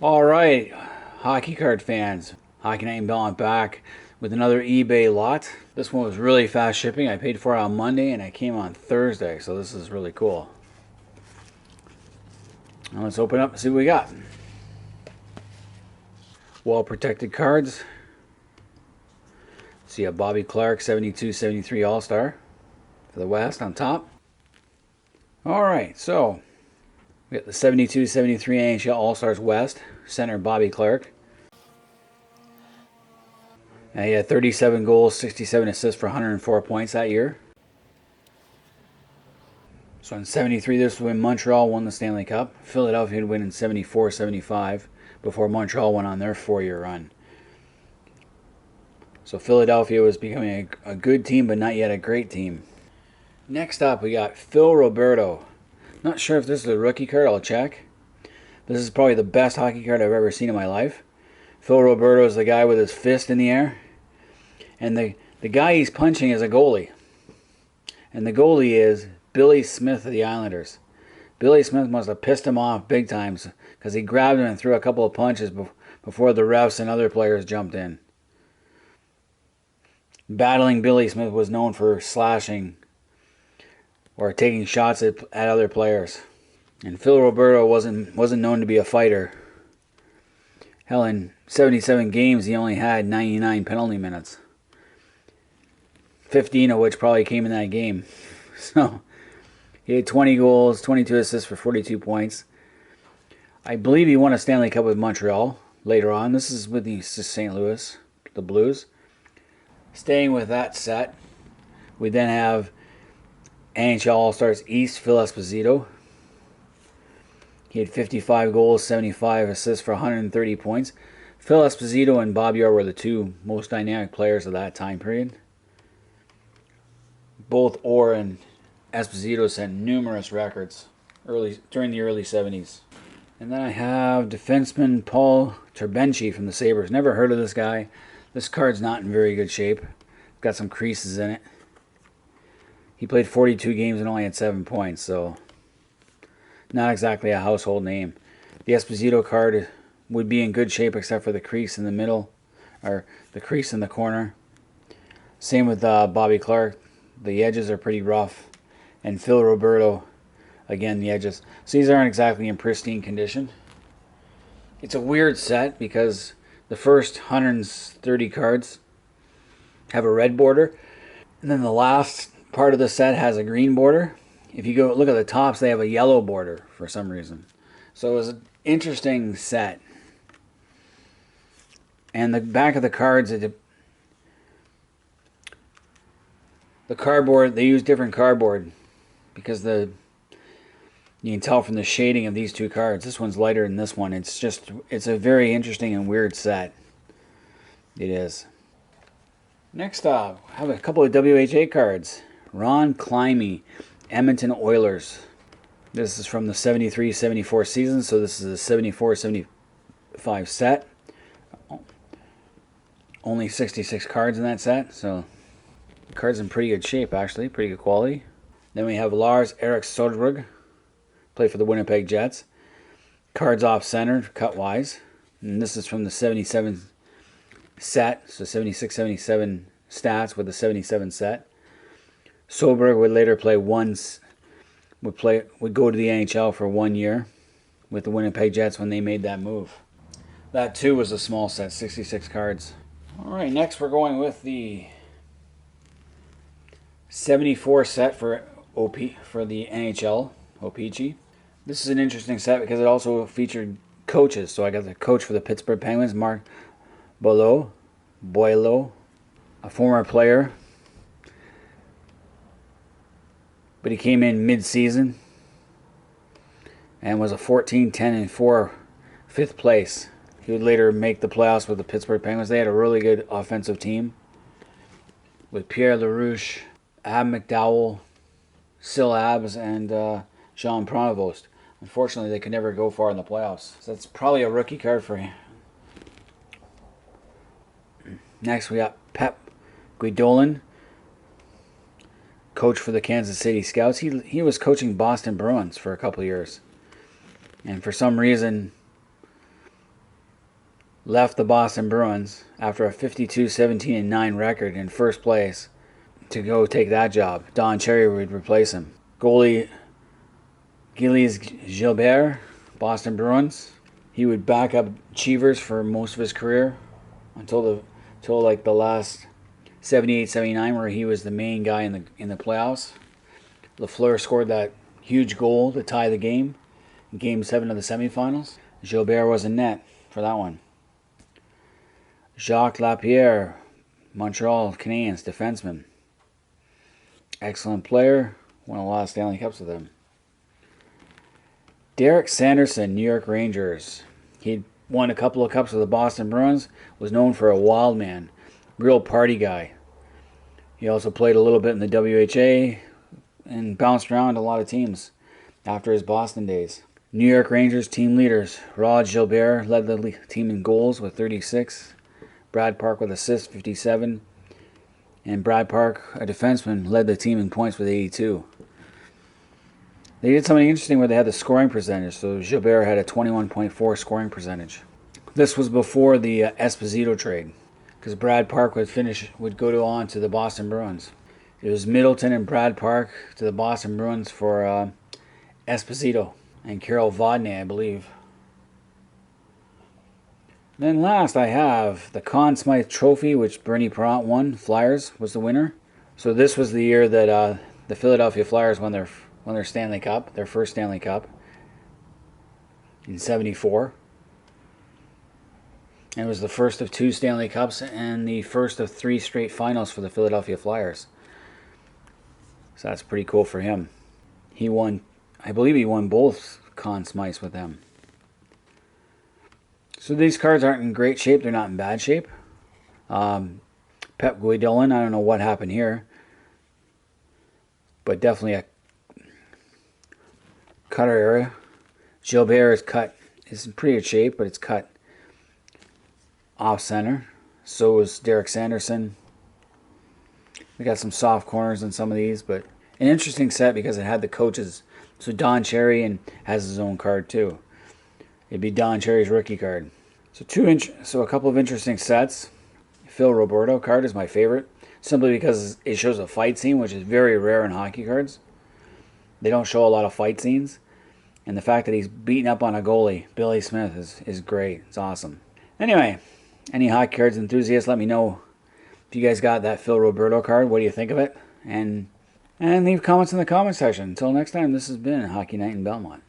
All right, hockey card fans. Hockey Night in Belmont back with another eBay lot. This one was really fast shipping. I paid for it on Monday and it came on Thursday, so this is really cool. Now let's open up and see what we got. Well protected cards. See a Bobby Clarke 72-73 All-Star for the West on top. All right, so we got the 72-73 NHL All-Stars West, center Bobby Clarke. He had 37 goals, 67 assists for 104 points that year. So in 73, this was when Montreal won the Stanley Cup. Philadelphia would win in 74-75 before Montreal went on their 4-year run. So Philadelphia was becoming a good team, but not yet a great team. Next up, we got Phil Roberto. Not sure if this is a rookie card, I'll check. This is probably the best hockey card I've ever seen in my life. Phil Roberto is the guy with his fist in the air. And the guy he's punching is a goalie. And the goalie is Billy Smith of the Islanders. Billy Smith must have pissed him off big time because he grabbed him and threw a couple of punches before the refs and other players jumped in. Battling Billy Smith was known for slashing or taking shots at other players. And Phil Roberto wasn't known to be a fighter. Hell, in 77 games he only had 99 penalty minutes. 15 of which probably came in that game. So he had 20 goals, 22 assists for 42 points. I believe he won a Stanley Cup with Montreal later on. This is with the St. Louis, the Blues. Staying with that set, we then have NHL All-Stars East, PhilEsposito. He had 55 goals, 75 assists for 130 points. PhilEsposito and Bobby Orr were the two most dynamic players of that time period. Both Orr and Esposito set numerous records during the early 70s. And then I have defenseman Paul Turbinchi from the Sabres. Never heard of this guy. This card's not in very good shape. It's got some creases in it. He played 42 games and only had 7 points, so not exactly a household name. The Esposito card would be in good shape except for the crease in the middle, or the crease in the corner. Same with Bobby Clarke. The edges are pretty rough. And Phil Roberto, again, the edges. So these aren't exactly in pristine condition. It's a weird set because the first 130 cards have a red border. And then the last part of the set has a green border. If you go look at the tops, they have a yellow border for some reason. So it was an interesting set. And the back of the cards, the cardboard, they use different cardboard because you can tell from the shading of these two cards. This one's lighter than this one. It's a very interesting and weird set. It is. Next up, I have a couple of WHA cards. Ron Climie, Edmonton Oilers. This is from the 73-74 season, so this is a 74-75 set. Only 66 cards in that set, so the card's in pretty good shape, actually. Pretty good quality. Then we have LARS-ERIK, played for the Winnipeg Jets. Cards off-center, cut-wise. And this is from the 77 set, so 76-77 stats with the 77 set. Soberg would later play would go to the NHL for 1 year with the Winnipeg Jets when they made that move. That too was a small set, 66 cards. All right, next we're going with the 74 set for the NHL, O-PEE-CHEE. This is an interesting set because it also featured coaches. So I got the coach for the Pittsburgh Penguins, Mark Boileau, a former player. But he came in mid-season and was a 14-10-4 fifth place. He would later make the playoffs with the Pittsburgh Penguins. They had a really good offensive team with Pierre LaRouche, Ab McDowell, Sil Abs, and Jean Pronovost. Unfortunately, they could never go far in the playoffs. So that's probably a rookie card for him. Next, we got Pep Guidolin, coach for the Kansas City Scouts. He was coaching Boston Bruins for a couple of years. And for some reason, left the Boston Bruins after a 52-17-9 record in first place to go take that job. Don Cherry would replace him. Goalie Gilles Gilbert, Boston Bruins. He would back up Cheevers for most of his career until like the last 78-79, where he was the main guy in the playoffs. Lafleur scored that huge goal to tie the game in Game 7 of the semifinals. Gilbert was in net for that one. Jacques Lapierre, Montreal Canadiens defenseman. Excellent player. Won a lot of Stanley Cups with him. Derek Sanderson, New York Rangers. He'd won a couple of cups with the Boston Bruins. Was known for a wild man. Real party guy. He also played a little bit in the WHA and bounced around a lot of teams after his Boston days. New York Rangers team leaders. Rod Gilbert led the team in goals with 36. Brad Park with assists, 57. And Brad Park, a defenseman, led the team in points with 82. They did something interesting where they had the scoring percentage. So Gilbert had a 21.4 scoring percentage. This was before the Esposito trade, because Brad Park would go on to the Boston Bruins. It was Middleton and Brad Park to the Boston Bruins for Esposito and Carol Vodney, I believe. Then last I have the Conn Smythe Trophy, which Bernie Parent won. Flyers was the winner. So this was the year that the Philadelphia Flyers won their Stanley Cup, their first Stanley Cup in '74. And it was the first of 2 Stanley Cups and the first of 3 straight finals for the Philadelphia Flyers. So that's pretty cool for him. He won, I believe he won both Conn Smythes with them. So these cards aren't in great shape. They're not in bad shape. Pep Guidolin, I don't know what happened here. But definitely a cutter area. Gilbert is cut. It's in pretty good shape, but it's cut off center. So is Derek Sanderson. We got some soft corners on some of these, but an interesting set because it had the coaches. So Don Cherry has his own card too. It'd be Don Cherry's rookie card. So a couple of interesting sets. Phil Roberto card is my favorite, simply because it shows a fight scene, which is very rare in hockey cards. They don't show a lot of fight scenes. And the fact that he's beating up on a goalie, Billy Smith, is great. It's awesome. Anyway, any hockey cards enthusiasts, let me know if you guys got that Phil Roberto card. What do you think of it? And leave comments in the comment section. Until next time, this has been Hockey Night in Belmont.